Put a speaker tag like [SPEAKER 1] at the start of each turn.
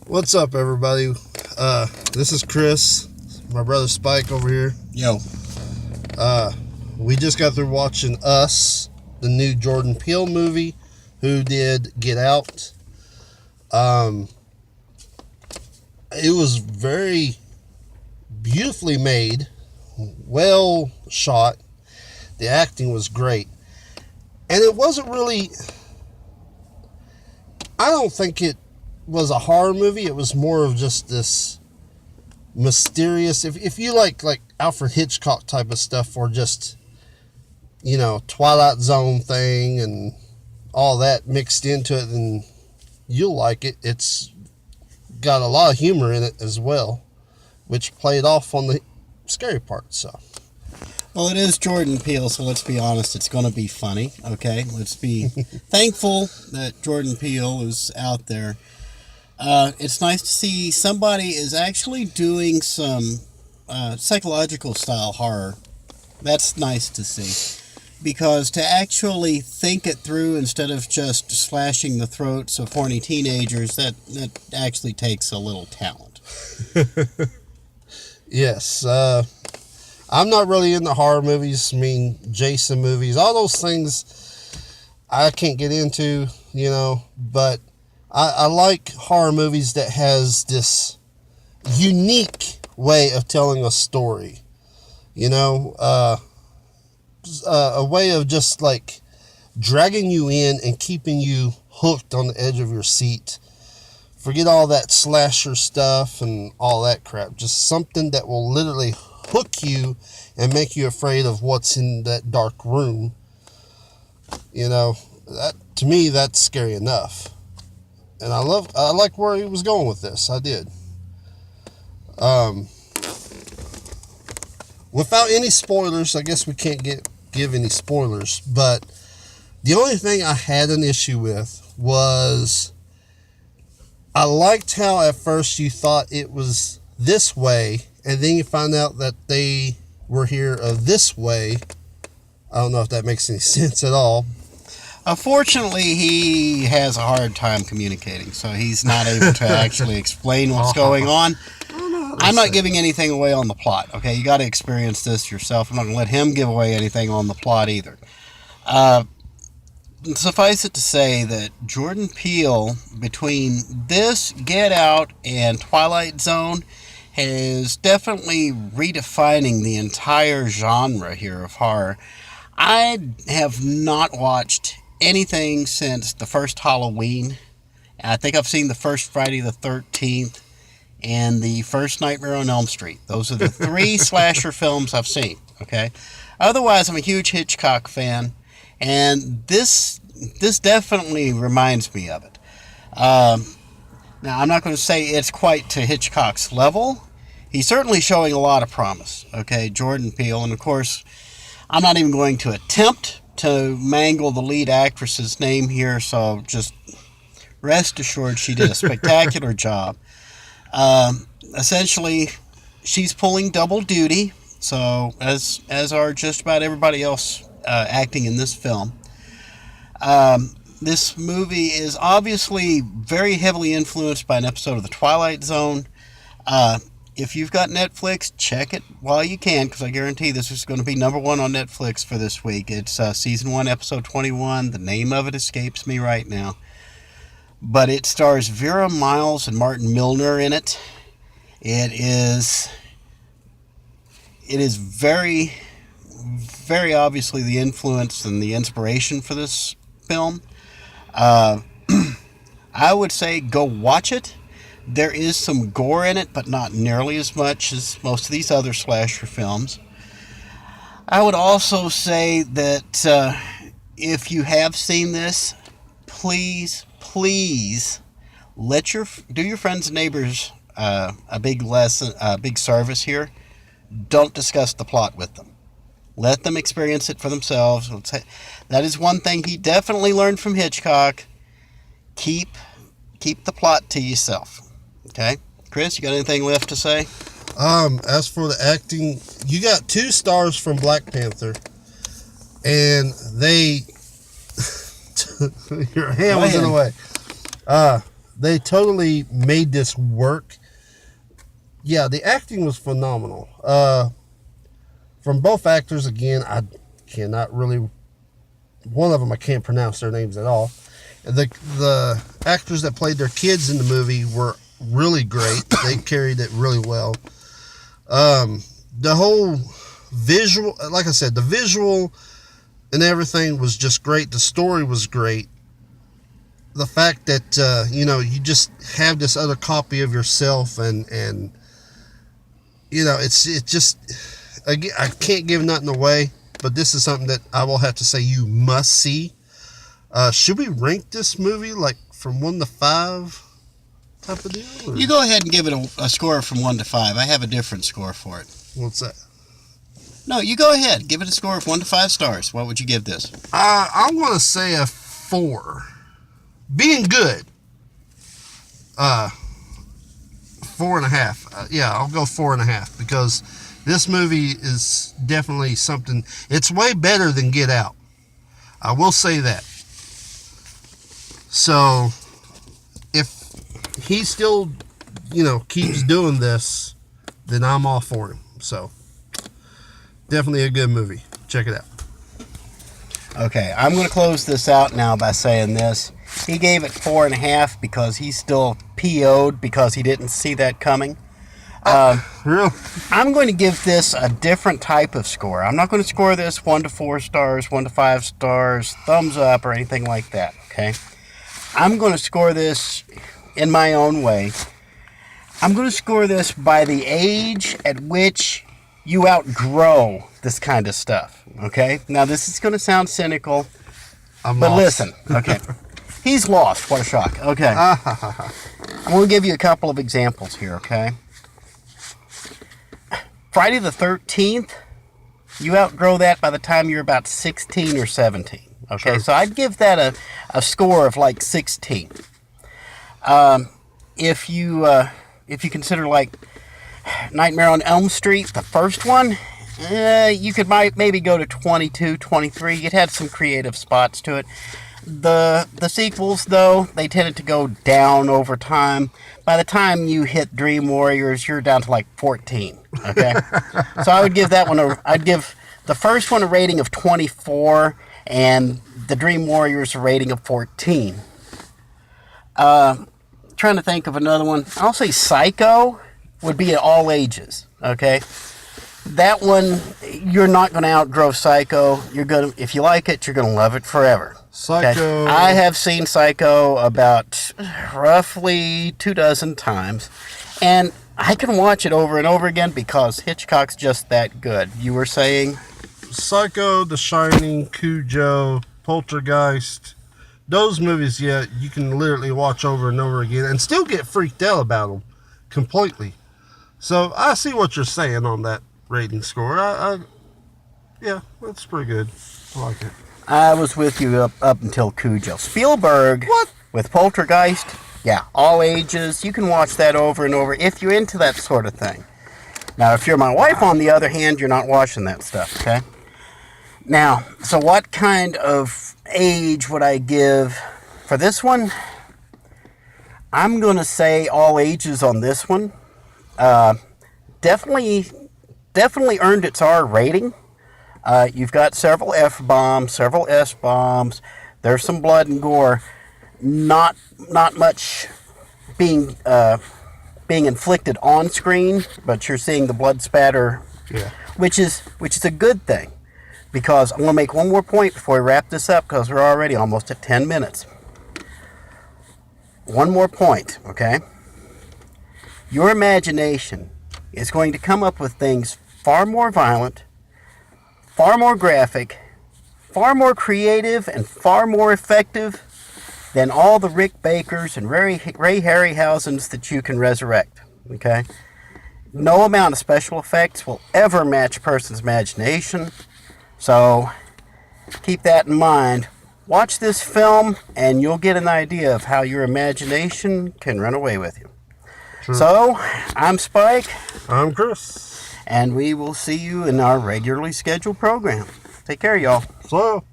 [SPEAKER 1] What's up, everybody? This is Chris, my brother Spike over here.
[SPEAKER 2] Yo.
[SPEAKER 1] We just got through watching Us, the new Jordan Peele movie, who did Get Out. It was very beautifully made, well shot. The acting was great. And it wasn't really, I don't think it was a horror movie. It was more of just this mysterious, if you like Alfred Hitchcock type of stuff, or just, Twilight Zone thing and all that mixed into it, then you'll like it. It's got a lot of humor in it as well, which played off on the scary part. So,
[SPEAKER 2] Well, it is Jordan Peele, so let's be honest, it's going to be funny, okay? Let's be thankful that Jordan Peele is out there. It's nice to see somebody is actually doing some psychological style horror. That's nice to see. Because to actually think it through instead of just slashing the throats of horny teenagers, that actually takes a little talent.
[SPEAKER 1] yes, I'm not really into horror movies. I mean, Jason movies, all those things I can't get into, but I like horror movies that has this unique way of telling a story, a way of just like dragging you in and keeping you hooked on the edge of your seat. Forget all that slasher stuff and all that crap. Just something that will literally hook you and make you afraid of what's in that dark room. That, to me, that's scary enough. And I like where he was going with this. I did. Without any spoilers, I guess we can't give any spoilers, but the only thing I had an issue with was I liked how at first you thought it was this way, and then you find out that they were here this way. I don't know if that makes any sense at all.
[SPEAKER 2] Unfortunately, he has a hard time communicating, so he's not able to actually explain what's going on. I'm not giving anything away on the plot, okay? You got to experience this yourself. I'm not going to let him give away anything on the plot either. Suffice it to say that Jordan Peele, between this, Get Out, and Twilight Zone, is definitely redefining the entire genre here of horror. I have not watched anything since the first Halloween. I think I've seen the first Friday the 13th and the first Nightmare on Elm Street. Those are the three slasher films I've seen, okay? Otherwise, I'm a huge Hitchcock fan, and this definitely reminds me of it. Now, I'm not going to say it's quite to Hitchcock's level. He's certainly showing a lot of promise, okay, Jordan Peele, and of course, I'm not even going to attempt to mangle the lead actress's name here, so just rest assured she did a spectacular job. Essentially, she's pulling double duty, so as are just about everybody else acting in this film. This movie is obviously very heavily influenced by an episode of The Twilight Zone. If you've got Netflix, check it while you can, because I guarantee this is going to be number one on Netflix for this week. It's season 1, episode 21. The name of it escapes me right now. But it stars Vera Miles and Martin Milner in it. It is very, very obviously the influence and the inspiration for this film. I would say go watch it. There is some gore in it, but not nearly as much as most of these other slasher films. I would also say that if you have seen this, please do your friends and neighbors a big service here. Don't discuss the plot with them. Let them experience it for themselves. That is one thing he definitely learned from Hitchcock. Keep the plot to yourself. Okay? Chris, you got anything left to say?
[SPEAKER 1] As for the acting, you got 2 stars from Black Panther, and they your hand was in the way. They totally made this work. Yeah, the acting was phenomenal. From both actors, again, I cannot really... One of them, I can't pronounce their names at all. The actors that played their kids in the movie were really great. They carried it really well. The whole visual, like I said, the visual and everything was just great. The story was great. The fact that, you just have this other copy of yourself and it's just, again, I can't give nothing away, but this is something that I will have to say you must see. Should we rank this movie like from 1 to 5 type of deal? Or?
[SPEAKER 2] You go ahead and give it a score from 1 to 5. I have a different score for it.
[SPEAKER 1] What's that?
[SPEAKER 2] No, you go ahead. Give it a score of 1 to 5 stars. What would you give this?
[SPEAKER 1] I'm going to say a 4. Being good. 4.5. Yeah, I'll go 4.5 because this movie is definitely something. It's way better than Get Out. I will say that. So, if he still, keeps doing this, then I'm all for him. So, definitely a good movie. Check it out.
[SPEAKER 2] Okay, I'm going to close this out now by saying this. He gave it 4.5 because he's still PO'd because he didn't see that coming.
[SPEAKER 1] Really?
[SPEAKER 2] I'm going to give this a different type of score. I'm not going to score this 1 to 4 stars, 1 to 5 stars, thumbs up, or anything like that, okay? I'm going to score this in my own way. I'm going to score this by the age at which you outgrow this kind of stuff, okay? Now, this is going to sound cynical, but
[SPEAKER 1] lost.
[SPEAKER 2] Listen, okay? He's lost. What a shock. Okay. I'm going to give you a couple of examples here, okay? Friday the 13th, you outgrow that by the time you're about 16 or 17. Okay, sure. So I'd give that a score of like 16. If you consider like Nightmare on Elm Street, the first one, you could maybe go to 22, 23. It had some creative spots to it. The sequels, though, they tended to go down over time. By the time you hit Dream Warriors, you're down to like 14. Okay, so I would give that one I'd give the first one a rating of 24, and the Dream Warriors a rating of 14. Trying to think of another one. I'll say Psycho would be at all ages. Okay. That one, you're not going to outgrow Psycho. If you like it, you're going to love it forever.
[SPEAKER 1] Psycho.
[SPEAKER 2] Okay? I have seen Psycho about roughly 24 times, and I can watch it over and over again because Hitchcock's just that good. You were saying?
[SPEAKER 1] Psycho, The Shining, Cujo, Poltergeist. Those movies, yeah, you can literally watch over and over again and still get freaked out about them completely. So I see what you're saying on that rating score. Yeah, that's pretty good. I like it.
[SPEAKER 2] I was with you up until Cujo. Spielberg,
[SPEAKER 1] what?
[SPEAKER 2] With Poltergeist, yeah, all ages. You can watch that over and over if you're into that sort of thing. Now, if you're my wife, on the other hand, you're not watching that stuff, okay? Now, so what kind of age would I give for this one? I'm going to say all ages on this one. Definitely earned its R rating. You've got several F-bombs, several S-bombs. There's some blood and gore. Not much being inflicted on screen, but you're seeing the blood spatter,
[SPEAKER 1] yeah.
[SPEAKER 2] which is a good thing. Because I'm going to make one more point before we wrap this up, because we're already almost at 10 minutes. One more point, okay? Your imagination is going to come up with things far more violent, far more graphic, far more creative, and far more effective than all the Rick Bakers and Ray Harryhausens that you can resurrect, okay? No amount of special effects will ever match a person's imagination, so keep that in mind. Watch this film, and you'll get an idea of how your imagination can run away with you.
[SPEAKER 1] True.
[SPEAKER 2] So, I'm Spike.
[SPEAKER 1] I'm Chris.
[SPEAKER 2] And we will see you in our regularly scheduled program. Take care, y'all.
[SPEAKER 1] So.